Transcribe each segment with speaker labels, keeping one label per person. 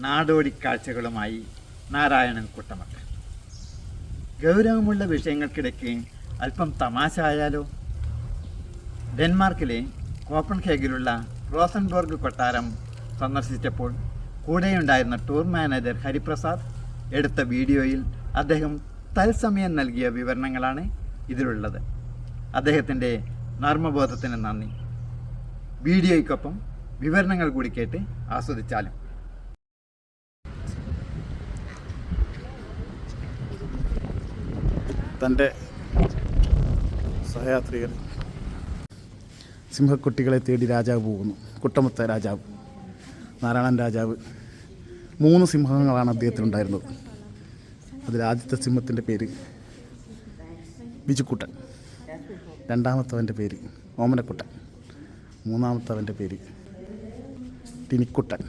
Speaker 1: നാടോടിക്കാഴ്ചകളുമായി നാരായണൻ കുട്ടമത്ത്. ഗൗരവമുള്ള വിഷയങ്ങൾക്കിടയ്ക്ക് അല്പം തമാശ ആയാലോ? ഡെൻമാർക്കിലെ കോപ്പൻഹേഗനിലുള്ള റോസൻബർഗ് കൊട്ടാരം സന്ദർശിച്ചപ്പോൾ കൂടെയുണ്ടായിരുന്ന ടൂർ മാനേജർ ഹരിപ്രസാദ് എടുത്ത വീഡിയോയിൽ അദ്ദേഹം തത്സമയം നൽകിയ വിവരണങ്ങളാണ് ഇതിലുള്ളത്. അദ്ദേഹത്തിൻ്റെ നർമ്മബോധത്തിന് നന്ദി. വീഡിയോയ്ക്കൊപ്പം വിവരണങ്ങൾ കൂടി കേട്ട് ആസ്വദിച്ചാലും.
Speaker 2: തൻ്റെ സഹയാത്രികർ സിംഹക്കുട്ടികളെ തേടി രാജാവ് പോകുന്നു. കുട്ടമത്ത രാജാവ്, നാരായണൻ രാജാവ്. 3 സിംഹങ്ങളാണ് അദ്ദേഹത്തിനുണ്ടായിരുന്നത്. അതിൽ ആദ്യത്തെ സിംഹത്തിൻ്റെ പേര് ബിജുക്കുട്ടൻ, രണ്ടാമത്തവൻ്റെ പേര് ഓമനക്കുട്ടൻ, മൂന്നാമത്തവൻ്റെ പേര് ടിനിക്കുട്ടൻ.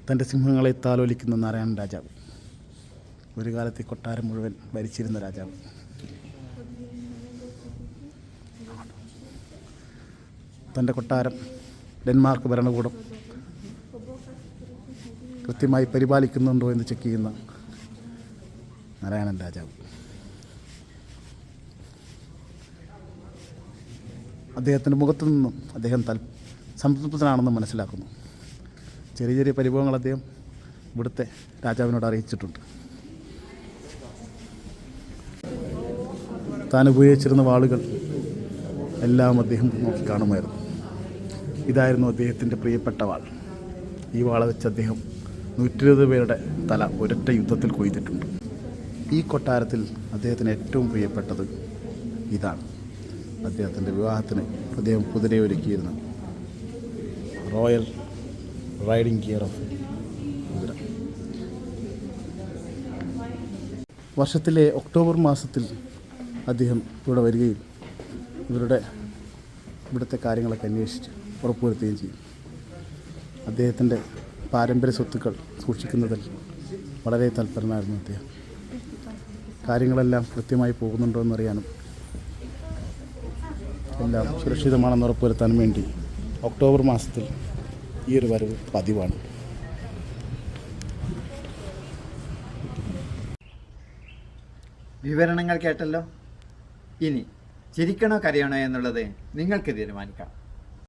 Speaker 2: തൻ്റെ സിംഹങ്ങളെ താലോലിക്കുന്ന നാരായണൻ രാജാവ്, ഒരു കാലത്ത് കൊട്ടാരം മുഴുവൻ ഭരിച്ചിരുന്ന രാജാവ്. തൻ്റെ കൊട്ടാരം ഡെൻമാർക്ക് ഭരണകൂടം കൃത്യമായി പരിപാലിക്കുന്നുണ്ടോ എന്ന് ചെക്ക് ചെയ്യുന്ന നാരായണൻ രാജാവ്. അദ്ദേഹത്തിൻ്റെ മുഖത്തു നിന്നും അദ്ദേഹം സംതൃപ്തനാണെന്ന് മനസ്സിലാക്കുന്നു. ചെറിയ ചെറിയ പരിഭവങ്ങൾ അദ്ദേഹം ഇവിടുത്തെ രാജാവിനോട് അറിയിച്ചിട്ടുണ്ട്. താൻ ഉപയോഗിച്ചിരുന്ന വാളുകൾ എല്ലാം അദ്ദേഹം നോക്കി കാണുമായിരുന്നു. ഇതായിരുന്നു അദ്ദേഹത്തിൻ്റെ പ്രിയപ്പെട്ട വാൾ. ഈ വാള വെച്ച് അദ്ദേഹം 120 പേരുടെ തല ഒരൊറ്റ യുദ്ധത്തിൽ കൊയ്തിട്ടുണ്ട്. ഈ കൊട്ടാരത്തിൽ അദ്ദേഹത്തിന് ഏറ്റവും പ്രിയപ്പെട്ടത് ഇതാണ്. അദ്ദേഹത്തിൻ്റെ വിവാഹത്തിന് അദ്ദേഹം കുതിരയെ ഒരുക്കിയിരുന്നു. റോയൽ റൈഡിംഗ് ഗിയർ ഓഫ് കുതിര. വർഷത്തിലെ ഒക്ടോബർ മാസത്തിൽ അദ്ദേഹം ഇവിടെ വരികയും ഇവിടുത്തെ കാര്യങ്ങളൊക്കെ അന്വേഷിച്ച് ഉറപ്പുവരുത്തുകയും ചെയ്യും. അദ്ദേഹത്തിൻ്റെ പാരമ്പര്യ സ്വത്തുക്കൾ സൂക്ഷിക്കുന്നതിൽ വളരെ തൽപരനായിരുന്നു അദ്ദേഹം. കാര്യങ്ങളെല്ലാം കൃത്യമായി പോകുന്നുണ്ടോ എന്നറിയാനും എല്ലാം സുരക്ഷിതമാണെന്ന് ഉറപ്പുവരുത്താനും വേണ്ടി ഒക്ടോബർ മാസത്തിൽ ഈ ഒരു വരവ് പതിവാണ്.
Speaker 1: വിവരണങ്ങൾ കേട്ടല്ലോ. ഇനി ചിരിക്കണോ കരയണോ എന്നുള്ളത് നിങ്ങൾക്ക് തീരുമാനിക്കാം.